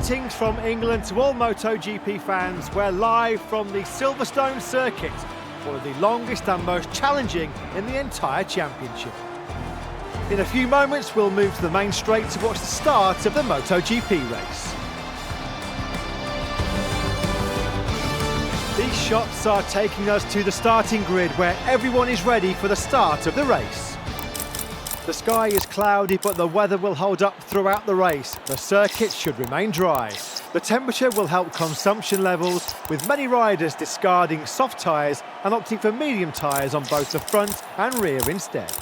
Greetings from England to all MotoGP fans. We're live from the Silverstone circuit, one of the longest and most challenging in the entire championship. In a few moments we'll move to the main straight to watch the start of the MotoGP race. These shots are taking us to the starting grid where everyone is ready for the start of the race. The sky is cloudy, but the weather will hold up throughout the race. The circuit should remain dry. The temperature will help consumption levels, with many riders discarding soft tyres and opting for medium tyres on both the front and rear instead.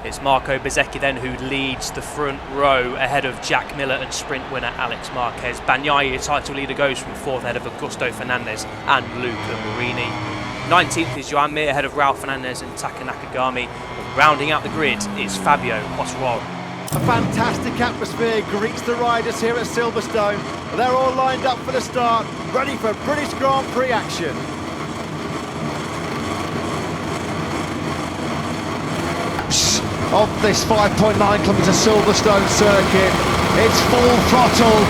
It's Marco Bezzecchi then who leads the front row ahead of Jack Miller and sprint winner Alex Marquez. Bagnaia, your title leader, goes from fourth ahead of Augusto Fernandez and Luca Marini. 19th is Joan Mir ahead of Ralph Fernandez and Taka Nakagami. And rounding out the grid is Fabio Quartararo. A fantastic atmosphere greets the riders here at Silverstone. They're all lined up for the start, ready for British Grand Prix action. Of this 5.9 kilometre Silverstone circuit, it's full throttle,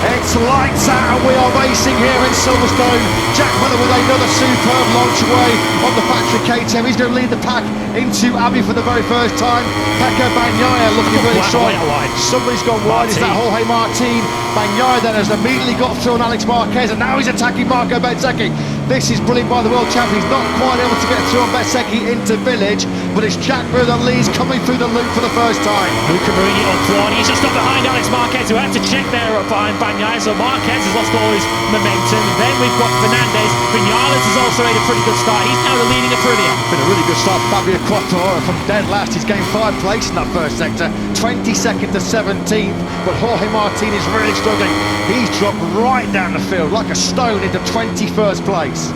it's lights out, and we are racing here in Silverstone. Jack Miller with another superb launch away on the factory KTM. He's going to lead the pack into Abbey for the very first time. Pecco Bagnaia looking really strong. Somebody's gone wide. Is that Jorge Martin? Bagnaia then has immediately got through on Alex Marquez, and now he's attacking Marco Bezzecchi. This is brilliant by the world champion. He's not quite able to get through on Bezzecchi into Village, but it's Jack Miller that leads, coming through the loop for the first time. Luca Marini on one. He's just up behind Alex Marquez, who had to check there up behind Bagnaia. So Marquez has lost all his momentum. Then we've got Fernandez. Vinales has also made a pretty good start. He's now the leading Aprilia. Been a really good start for Fabio Quartararo from dead last. He's gained 5 places in that first sector, 22nd to 17th, but Jorge Martin is really struggling. He's dropped right down the field like a stone into 21st place.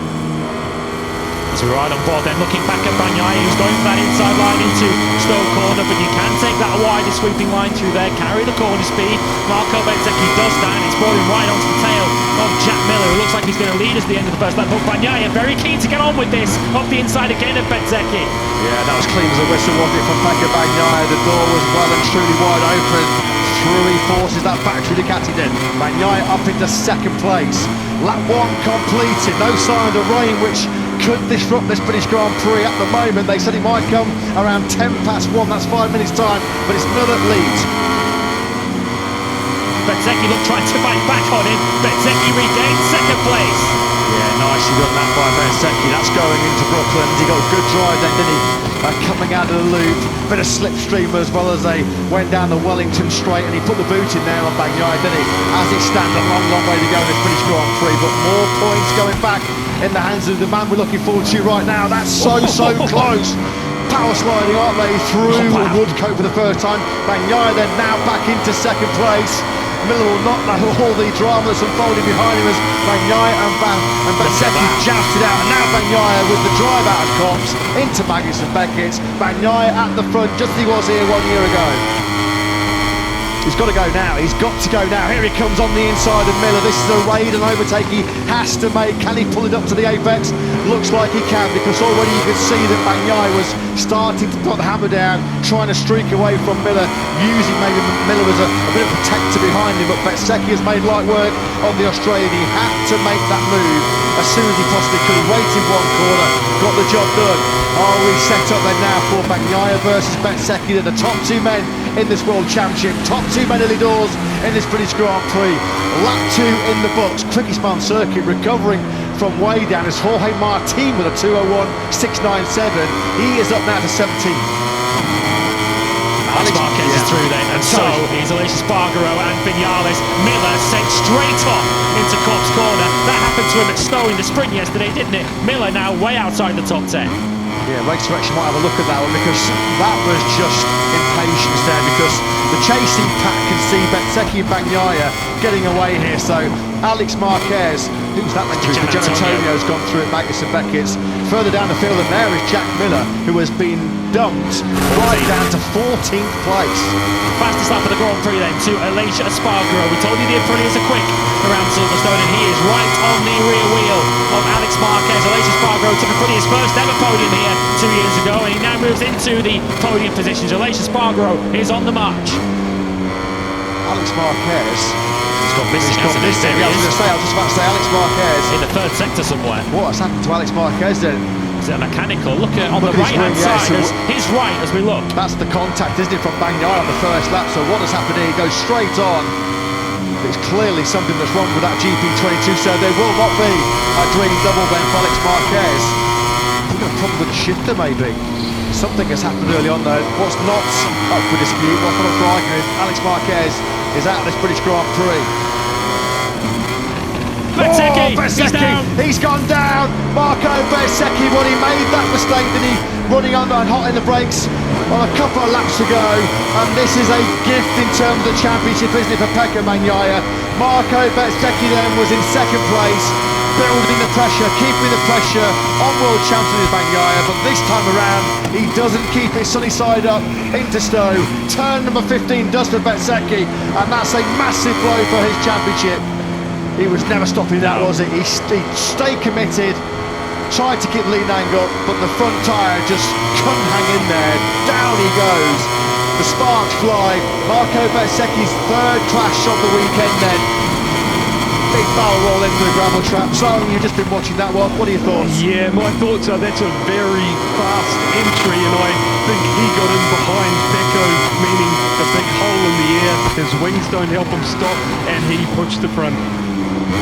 As we ride on board then, looking back at Bagnaia, who's going for that inside line into Stowe corner, but you can take that wider sweeping line through there, carry the corner speed. Marco Bezzecchi does that, and it's brought him right onto the tail of Jack Miller, who looks like he's going to lead us at the end of the first lap. But Bagnaia very keen to get on with this, up the inside again of Bezzecchi. Yeah, that was clean as a whistle, wasn't it, from Pecco Bagnaia? The door was well and truly wide open. Through he forces that factory Ducati did. Bagnaia up into second place. Lap 1 completed, no sign of the rain, which could disrupt this British Grand Prix at the moment. They said it might come around 1:10 past 1, that's 5 minutes time, but it's Miller that leads. Bezzecchi trying to bite back on him. Bezzecchi regains second place. Yeah, nicely done that by Bezzecchi. That's going into Brooklyn. He got a good drive then, didn't he? Coming out of the loop, bit of slipstream as well as they went down the Wellington straight, and he put the boot in there on Bagnaia, didn't he? As it stands, a long, long way to go in this British Grand Prix, but more points going back in the hands of the man we're looking forward to right now. That's so close. Power sliding, aren't they, through Woodcote for the first time. Bagnaia then now back into second place. Miller will not know all the drama that's unfolding behind him as Bagnaia and Bezzecchi jousted out. And now Bagnaia with the drive out of Cops into Magnus and Beckett's. Bagnaia at the front just as he was here 1 year ago. He's got to go now, he's got to go now. Here he comes on the inside of Miller. This is a raid and overtake he has to make. Can he pull it up to the apex? Looks like he can, because already you can see that Bagnaia was starting to put the hammer down, trying to streak away from Miller, using maybe Miller as a bit of a protector behind him, but Bezzecchi has made light work on the Australian. He had to make that move as soon as he possibly could. He waited one corner, got the job done. Are we set up then now for Bagnaia versus Bezzecchi? They're the top 2 men in this World Championship, top 2 men early doors in this British Grand Prix. Lap 2 in the books, quickest man on circuit, recovering from way down is Jorge Martin with a 2:01.697. He is up now to 17th. Alex Marquez is through then, and so is Aleix Espargaro and Vinales. Miller sent straight off into Cops corner. That happened to him at Stowe in the sprint yesterday, didn't it? Miller now way outside the top 10. Yeah, race direction might have a look at that one, because that was just impatience there, because the chasing pack can see Bezzecchi and Bagnaia getting away here. So Alex Marquez, who's that went through? Gianantonio's gone through it, Magnus and Beckett's. Further down the field, and there is Jack Miller, who has been dumped right down to 14th place. Fastest lap of the Grand Prix then to Aleix Espargaro. We told you the Aprilias are quick around Silverstone, and he is right on the rear wheel of Alex Marquez. Aleix Espargaro took Aprilia's first ever podium here 2 years ago, and he now moves into the podium positions. Aleix Espargaro is on the march. Alex Marquez. He's gone missing. I was just about to say Alex Marquez. In the third sector somewhere. What has happened to Alex Marquez then? Is it a mechanical? Look at on the right-hand side, his right as we look. That's the contact, isn't it, from Bagnaia on the first lap. So what has happened here? He goes straight on. It's clearly something that's wrong with that GP22, so there will not be a dream double then for Alex Marquez. We've got a problem with the shifter, maybe. Something has happened early on, though. What's not up for dispute, what's not up for argument, Alex Marquez is out of this British Grand Prix. Bezzecchi, he's gone down. Marco Bezzecchi, when he made that mistake, then he running under and hot in the brakes on a couple of laps ago, and this is a gift in terms of the championship, isn't it, for Pecco Bagnaia. Marco Bezzecchi then was in second place, building the pressure, keeping the pressure on world champion Bagnaia, but this time around he doesn't keep it sunny side up into Stowe. Turn number 15 does for Bezzecchi, and that's a massive blow for his championship. He was never stopping that, was it? He stayed committed, tried to keep the lead angle, but the front tyre just couldn't hang in there. Down he goes. The sparks fly. Marco Bezzecchi's third crash of the weekend then. Big barrel roll into the gravel trap. So you've just been watching that one. What are your thoughts? Yeah, my thoughts are that's a very fast entry, and I think he got in behind Pecco, meaning the big hole in the air. His wings don't help him stop, and he pushed the front.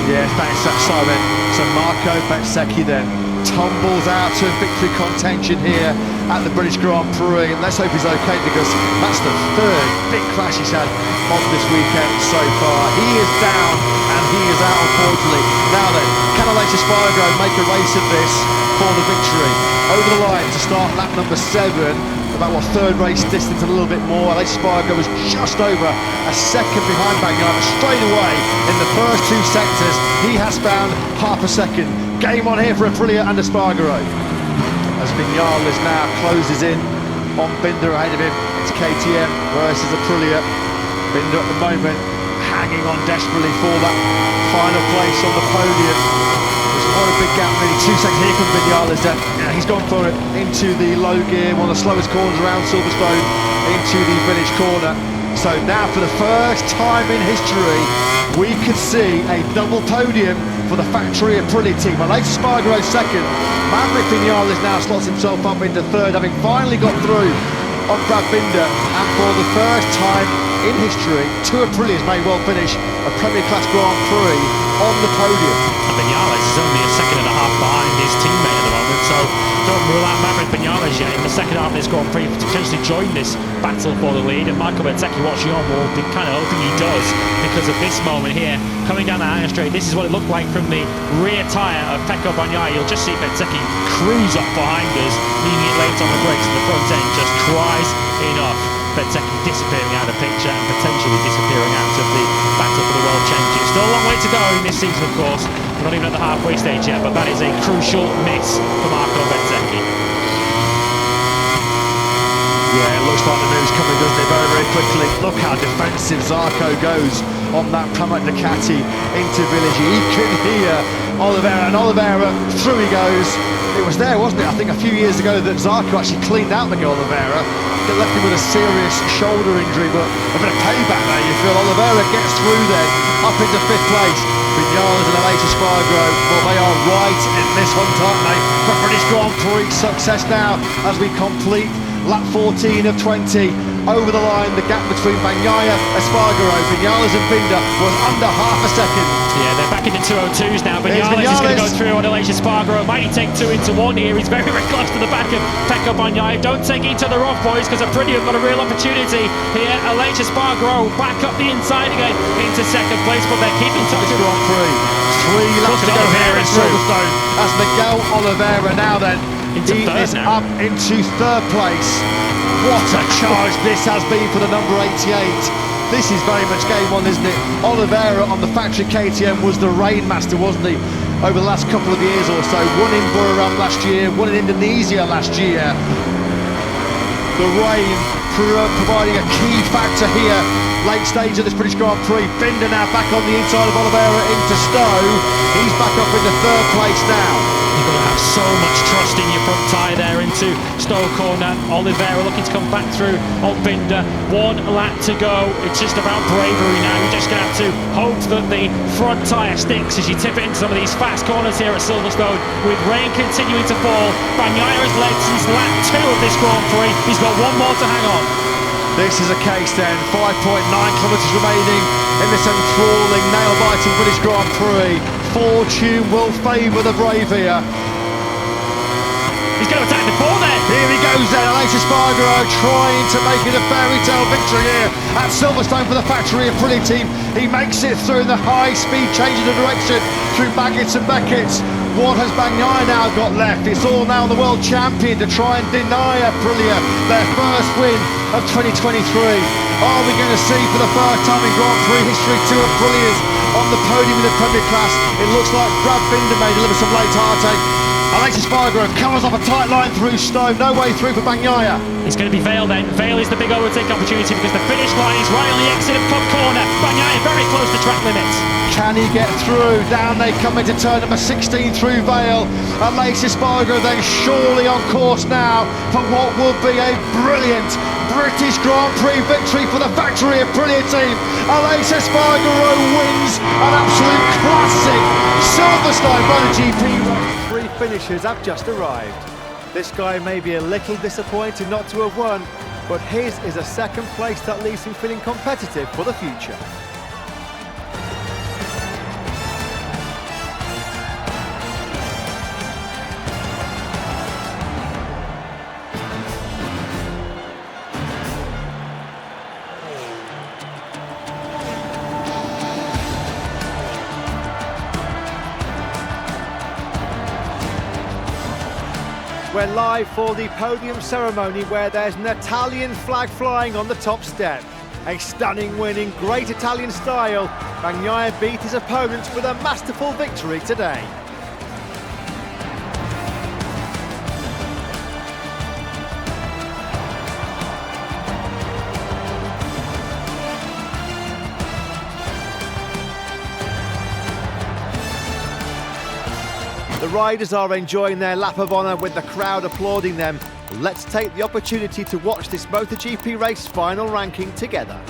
Yeah, thanks that Simon. So Marco Bezzecchi then tumbles out to victory contention here at the British Grand Prix, and let's hope he's okay, because that's the third big crash he's had on this weekend so far. He is down and he is out, unfortunately. Now then, can Aleix Espargaro make a race of this for the victory? Over the line to start lap number 7, about what, third race distance, a little bit more. Aleix Espargaro was just over a second behind Bagnaia, but straight away in the first 2 sectors he has found half a second. Game on here for Aprilia and Espargaro, as Viñales now closes in on Binder ahead of him. It's KTM versus Aprilia. Binder at the moment hanging on desperately for that final place on the podium. There's quite a big gap, really 2 seconds. Here comes Viñales then. Yeah, he's gone for it into the low gear, one of the slowest corners around Silverstone, into the village corner. So now for the first time in history we could see a double podium for the factory Aprilia team. Aleix Espargaro second. Maverick Viñales now slots himself up into third, having finally got through on Brad Binder, and for the first time in history 2 Aprilias may well finish a Premier Class Grand Prix on the podium. And Viñales is only a second and a half behind his teammate at the moment, so don't rule out Maverick Viñales yet in the second half of this Grand Prix to potentially join this battle for the lead. And Marco Bezzecchi watching on will be kind of hoping he does, because of this moment here coming down the high straight. This is what it looked like from the rear tyre of Pecco Bagnaia. You'll just see Bezzecchi cruise up behind us, leaving it late on the brakes, and the front end just cries enough. Bezzecchi disappearing out of the picture and potentially disappearing out of the battle for the World Championship. Still a long way to go in this season, of course. We're not even at the halfway stage yet, but that is a crucial miss for Marco Bezzecchi. Yeah, it looks like the move's coming, doesn't it, very, very quickly. Look how defensive Zarco goes on that Pramac Ducati into Village. He can hear Oliveira, and Oliveira, through he goes. It was there, wasn't it, I think a few years ago, that Zarco actually cleaned out Miguel Oliveira. It left him with a serious shoulder injury, but a bit of payback there, you feel. Oliveira gets through then, up into 5th place. Viñales and Aleix Espargaro, well, they are right in this hunt, aren't they, for British Grand Prix success now, as we complete lap 14 of 20. Over the line, the gap between Bagnaia, Espargaro, Viñales and Binder was under half a second. Yeah, they're back into 202s now. Viñales is going to go through on Aleix Espargaro. Might he take 2 into 1 here? He's very, very close to the back of Pecco Bagnaia. Don't take each other off, boys, because Aprilia have got a real opportunity here. Aleix Espargaro back up the inside again into 2nd place, but they're keeping touch. Grand Prix. 3 laps to go here in Silverstone, as Miguel Oliveira now then into He third is now. up into third place. What a charge this has been for the number 88. This is very much game one, isn't it? Oliveira on the factory KTM was the rainmaster, wasn't he? Over the last couple of years or so. Won in Buriram last year, won in Indonesia last year. The rain providing a key factor here. Late stage of this British Grand Prix. Binder now back on the inside of Oliveira into Stowe. He's back up into third place now. You've got to have so much trust in your front tyre there into Stowe corner. Oliveira looking to come back through on Binder. 1 lap to go. It's just about bravery now. You're just going to have to hope that the front tyre sticks as you tip it into some of these fast corners here at Silverstone. With rain continuing to fall, Bagnaia has led since lap 2 of this Grand Prix. He's got 1 more to hang on. This is a case then, 5.9 kilometres remaining in this enthralling, nail-biting British Grand Prix. Fortune will favour the brave here. He's going to attack the ball there. Here he goes then, Aleix Espargaro trying to make it a fairy tale victory here at Silverstone for the factory Aprilia team. He makes it through the high speed change of direction through Baggett's and Beckett's. What has Bagnaia now got left? It's all now on the world champion to try and deny Aprilia their first win of 2023. Are we going to see for the first time in Grand Prix history 2 Aprilias on the podium in the Premier Class? It looks like Brad Binder may deliver some late heartache. Aleix Espargaro comes off a tight line through Stowe, no way through for Bagnaia. It's going to be Vale then. Vale is the big overtake opportunity because the finish line is right on the exit of Club Corner. Bagnaia very close to track limits. Can he get through? Down they come into turn number 16 through Vale. Aleix Espargaro then surely on course now for what will be a brilliant British Grand Prix victory for the factory Aprilia team. Aleix Espargaro wins an absolute classic Silverstone MotoGP race. 3 finishers have just arrived. This guy may be a little disappointed not to have won, but his is a second place that leaves him feeling competitive for the future. We're live for the podium ceremony where there's an Italian flag flying on the top step. A stunning win in great Italian style. Bagnaia beat his opponents with a masterful victory today. The riders are enjoying their lap of honour with the crowd applauding them. Let's take the opportunity to watch this MotoGP race final ranking together.